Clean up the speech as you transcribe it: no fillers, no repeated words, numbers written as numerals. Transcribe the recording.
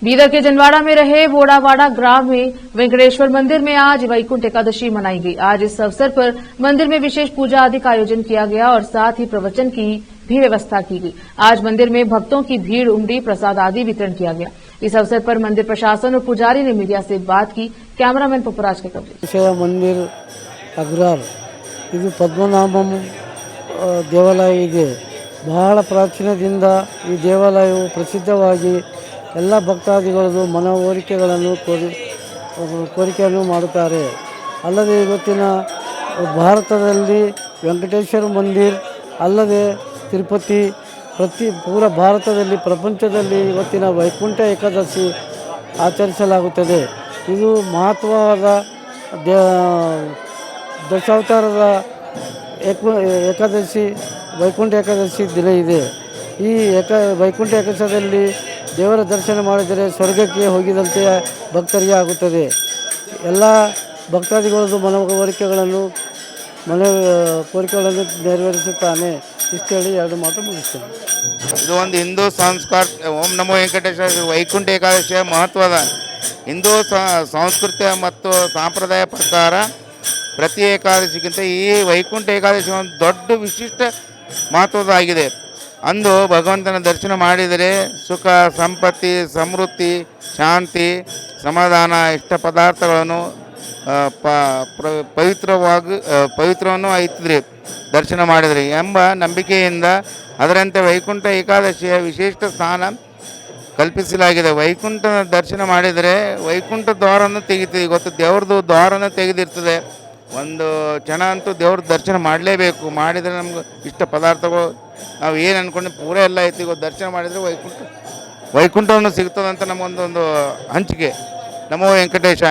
बीदर के जनवाड़ा में रहे बोड़ावाड़ा ग्राम में वेंकटेश्वर मंदिर में आज वैकुंठ एकादशी मनाई गई। आज इस अवसर पर मंदिर में विशेष पूजा आदि का आयोजन किया गया और साथ ही प्रवचन की भी व्यवस्था की गई। आज मंदिर में भक्तों की भीड़ उमड़ी, प्रसाद आदि वितरण किया गया। इस अवसर पर मंदिर प्रशासन और पुजारी ने मीडिया से बात की। कैमरामैन पपुराज के कवरेज। मंदिर अग्रार ಇದು ಪದ್ಮನಾಭಂ ದೇವಾಲಯ ಇದೆ. ಬಹಳ ಪ್ರಾಚೀನದಿಂದ ಈ ದೇವಾಲಯವು ಪ್ರಸಿದ್ಧವಾಗಿ ಎಲ್ಲ ಭಕ್ತಾದಿಗಳು ಮನವರಿಕೆಗಳನ್ನು ಕೋರಿಕೆಯನ್ನು ಮಾಡುತ್ತಾರೆ. ಅಲ್ಲದೆ ಇವತ್ತಿನ ಭಾರತದಲ್ಲಿ ವೆಂಕಟೇಶ್ವರ ಮಂದಿರ ಅಲ್ಲದೆ ತಿರುಪತಿ ಪೂರ ಭಾರತದಲ್ಲಿ ಪ್ರಪಂಚದಲ್ಲಿ ಇವತ್ತಿನ ವೈಕುಂಠ ಏಕಾದಶಿ ಆಚರಿಸಲಾಗುತ್ತದೆ. ಇದು ಮಹತ್ವವಾದ ದಶಾವತಾರದ ಏಕಾದಶಿ ವೈಕುಂಠ ಏಕಾದಶಿ ದಿನ ಇದೆ. ಈ ವೈಕುಂಠ ಏಕಾದಶಿಯಲ್ಲಿ ದೇವರ ದರ್ಶನ ಮಾಡಿದರೆ ಸ್ವರ್ಗಕ್ಕೆ ಹೋಗಿದಂತೆ ಭಕ್ತರಿಗೆ ಆಗುತ್ತದೆ. ಎಲ್ಲ ಭಕ್ತಾದಿಗಳದ್ದು ಕೋರಿಕೆಗಳನ್ನು ನೆರವೇರಿಸುತ್ತಾನೆ. ಇಷ್ಟು ಹೇಳಿ ಎರಡು ಮಾತು ಮುಗಿಸ್ತೇನೆ. ಇದು ಒಂದು ಹಿಂದೂ ಸಂಸ್ಕಾರ. ಓಂ ನಮೋ ವೆಂಕಟೇಶ್ವರ ವೈಕುಂಠ ಏಕಾದಶಿಯ ಮಹತ್ವದ ಹಿಂದೂ ಸಂಸ್ಕೃತಿ ಮತ್ತು ಸಂಪ್ರದಾಯ ಪ್ರಕಾರ ಪ್ರತಿ ಏಕಾದಶಿಗಿಂತ ಈ ವೈಕುಂಠ ಏಕಾದಶಿ ಒಂದು ದೊಡ್ಡ ವಿಶಿಷ್ಟ ಮಹತ್ವದಾಗಿದೆ. ಅಂದು ಭಗವಂತನ ದರ್ಶನ ಮಾಡಿದರೆ ಸುಖ, ಸಂಪತ್ತಿ, ಸಮೃದ್ಧಿ, ಶಾಂತಿ, ಸಮಾಧಾನ, ಇಷ್ಟ ಪದಾರ್ಥಗಳನ್ನು ಪವಿತ್ರವನ್ನು ಐತಿದ್ರಿ ದರ್ಶನ ಮಾಡಿದರೆ ಎಂಬ ನಂಬಿಕೆಯಿಂದ ಅದರಂತೆ ವೈಕುಂಠ ಏಕಾದಶಿಯ ವಿಶಿಷ್ಟ ಸ್ಥಾನ ಕಲ್ಪಿಸಲಾಗಿದೆ. ವೈಕುಂಠನ ದರ್ಶನ ಮಾಡಿದರೆ ವೈಕುಂಠ ದ್ವಾರವನ್ನು ತೆಗಿತದೆ. ಇವತ್ತು ದೇವ್ರದ್ದು ದ್ವಾರನ ತೆಗೆದಿರ್ತದೆ. ಒಂದು ಜನ ಅಂತೂ ದೇವ್ರ ದರ್ಶನ ಮಾಡಲೇಬೇಕು. ಮಾಡಿದರೆ ನಮ್ಗೆ ಇಷ್ಟ ಪದಾರ್ಥಗಳು ನಾವು ಏನು ಅಂದ್ಕೊಂಡು ಪೂರ ಎಲ್ಲ ಐತಿ. ಇವತ್ತು ದರ್ಶನ ಮಾಡಿದರೆ ವೈಕುಂಠವನ್ನು ಸಿಗ್ತದಂತ ನಮಗೊಂದೊಂದು ಹಂಚಿಕೆ. ನಮೋ ವೆಂಕಟೇಶ.